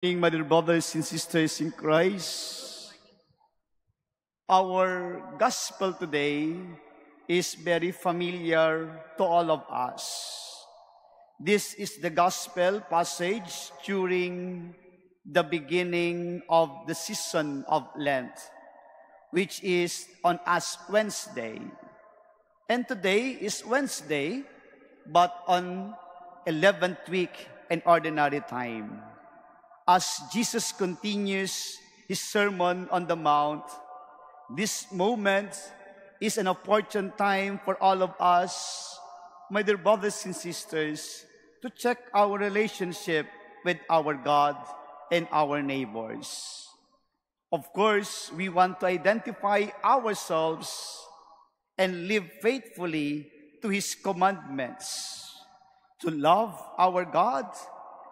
My dear brothers and sisters in Christ, our gospel today is very familiar to all of us. This is the gospel passage during the beginning of the season of Lent, which is on Ash Wednesday. And today is Wednesday, but on 11th week in ordinary time. As Jesus continues his Sermon on the Mount, this moment is an opportune time for all of us, my dear brothers and sisters, to check our relationship with our God and our neighbors. Of course, we want to identify ourselves and live faithfully to His commandments, to love our God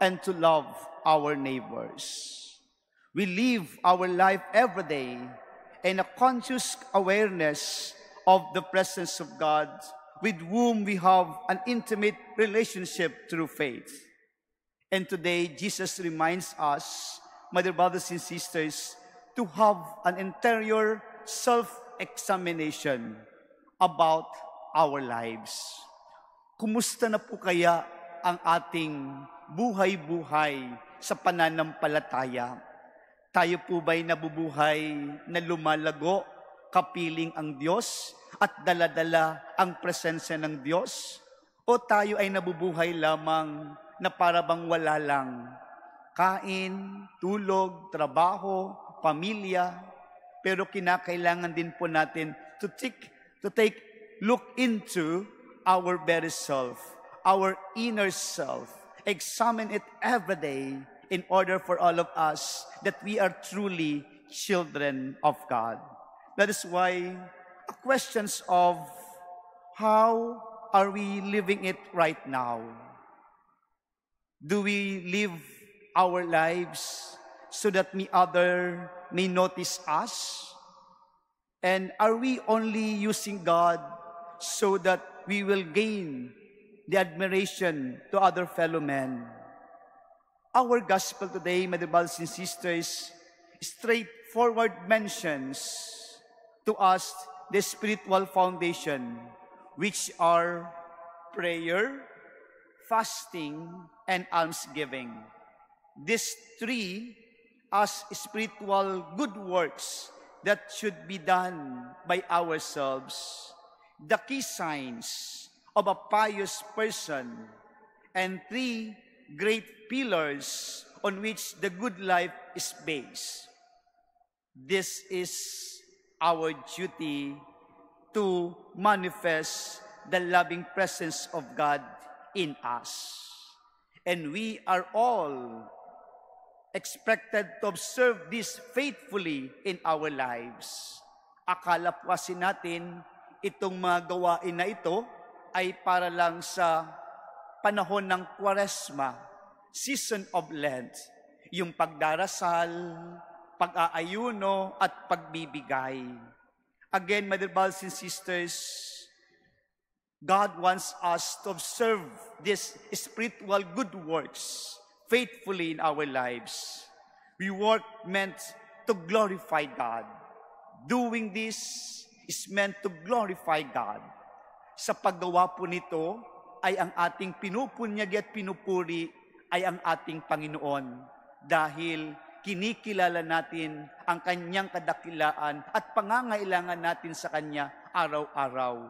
and to love our neighbors. We live our life every day in a conscious awareness of the presence of God, with whom we have an intimate relationship through faith. And today, Jesus reminds us, my dear brothers and sisters, to have an interior self-examination about our lives. Kumusta na po kaya ang ating buhay-buhay sa pananampalataya? Tayo po ba'y nabubuhay na lumalago, kapiling ang Diyos at daladala ang presensya ng Diyos? O tayo ay nabubuhay lamang na para bang wala lang? Kain, tulog, trabaho, pamilya, pero kinakailangan din po natin to take look into our very self, our inner self, examine it every day in order for all of us that we are truly children of God. That is why questions of how are we living it right now? Do we live our lives so that other may notice us? And are we only using God so that we will gain the admiration to other fellow men? Our gospel today, my dear brothers and sisters, straightforward mentions to us the spiritual foundation, which are prayer, fasting, and almsgiving. These three as spiritual good works that should be done by ourselves, the key signs of a pious person, and three great pillars on which the good life is based. This is our duty to manifest the loving presence of God in us. And we are all expected to observe this faithfully in our lives. Akala po kasi natin itong mga gawain na ito ay para lang sa panahon ng Kwaresma, season of Lent, yung pagdarasal, pag-aayuno, at pagbibigay. Again, my dear brothers and sisters, God wants us to observe these spiritual good works faithfully in our lives. We work meant to glorify God. Doing this is meant to glorify God. Sa paggawa po nito ay ang ating pinupunyagi at pinupuri ay ang ating Panginoon, dahil kinikilala natin ang Kanyang kadakilaan at pangangailangan natin sa Kanya araw-araw.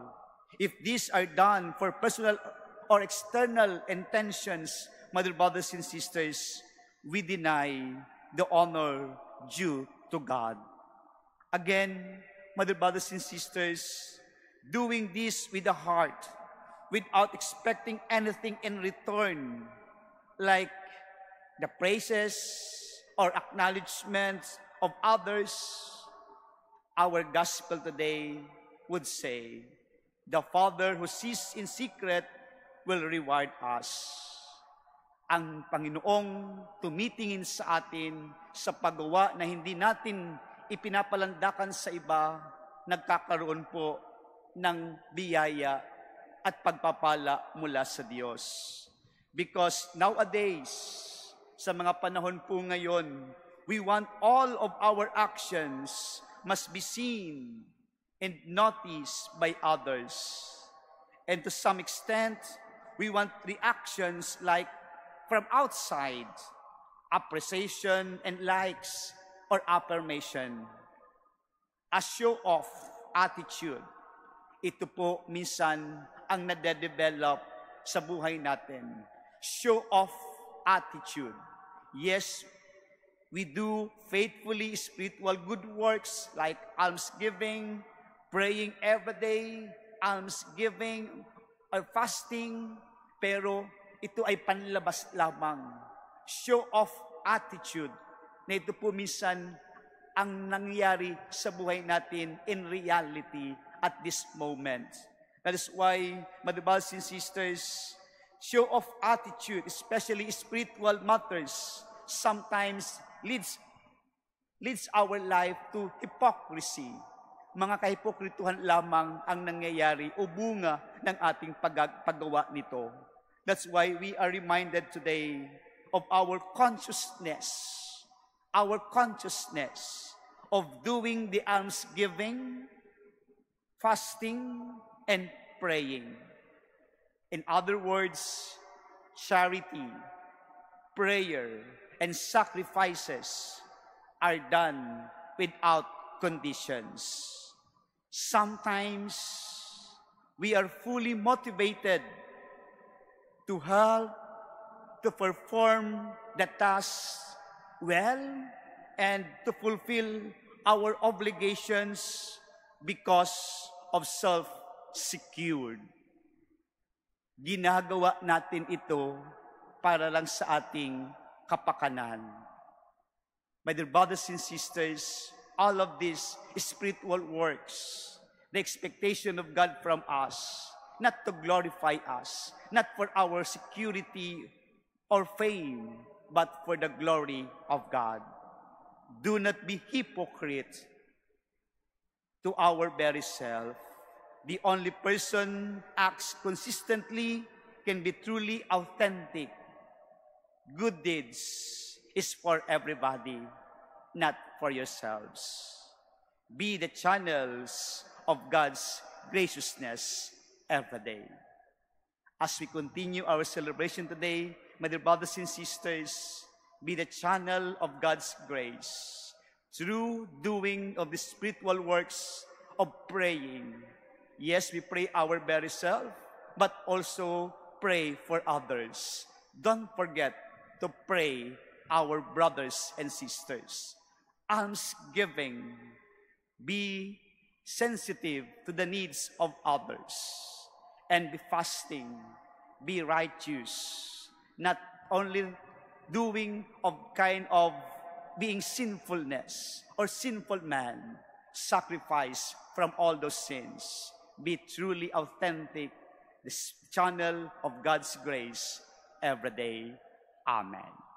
If these are done for personal or external intentions, my dear brothers and sisters, we deny the honor due to God. Again, my dear brothers and sisters, doing this with a heart, without expecting anything in return, like the praises or acknowledgments of others, our gospel today would say, the Father who sees in secret will reward us. Ang Panginoong tumitingin sa atin sa paggawa na hindi natin ipinapalandakan sa iba, nagkakaroon po ng biyaya at pagpapala mula sa Diyos. Because nowadays, sa mga panahon po ngayon, we want all of our actions must be seen and noticed by others. And to some extent, we want reactions like from outside, appreciation and likes or affirmation. A show-off attitude. Ito po minsan ang nade-develop sa buhay natin. Show-off attitude. Yes, we do faithfully spiritual good works like almsgiving, praying every day, almsgiving, or fasting, pero ito ay panlabas lamang. Show-off attitude na ito po minsan ang nangyari sa buhay natin in reality at this moment. That is why, my brothers and sisters, show-off attitude, especially spiritual matters, sometimes leads our life to hypocrisy. Mga kahipokrituhan lamang ang nangyayari o bunga ng ating paggawa nito. That's why we are reminded today of our consciousness of doing the almsgiving, fasting, and praying. In other words, charity, prayer, and sacrifices are done without conditions. Sometimes we are fully motivated to help, to perform the task well, and to fulfill our obligations because of self-secured. Ginagawa natin ito para lang sa ating kapakanan. My dear brothers and sisters, all of these spiritual works, the expectation of God from us, not to glorify us, not for our security or fame, but for the glory of God. Do not be hypocrite to our very self. The only person acts consistently can be truly authentic. Good deeds is for everybody, not for yourselves. Be the channels of God's graciousness every day. As we continue our celebration today, my dear brothers and sisters, be the channel of God's grace through doing of the spiritual works of praying. Yes, we pray our very self, but also pray for others. Don't forget to pray our brothers and sisters. Almsgiving. Be sensitive to the needs of others. And be fasting. Be righteous. Not only doing of kind of being sinfulness or sinful man. Sacrifice from all those sins. Be truly authentic, the channel of God's grace every day. Amen.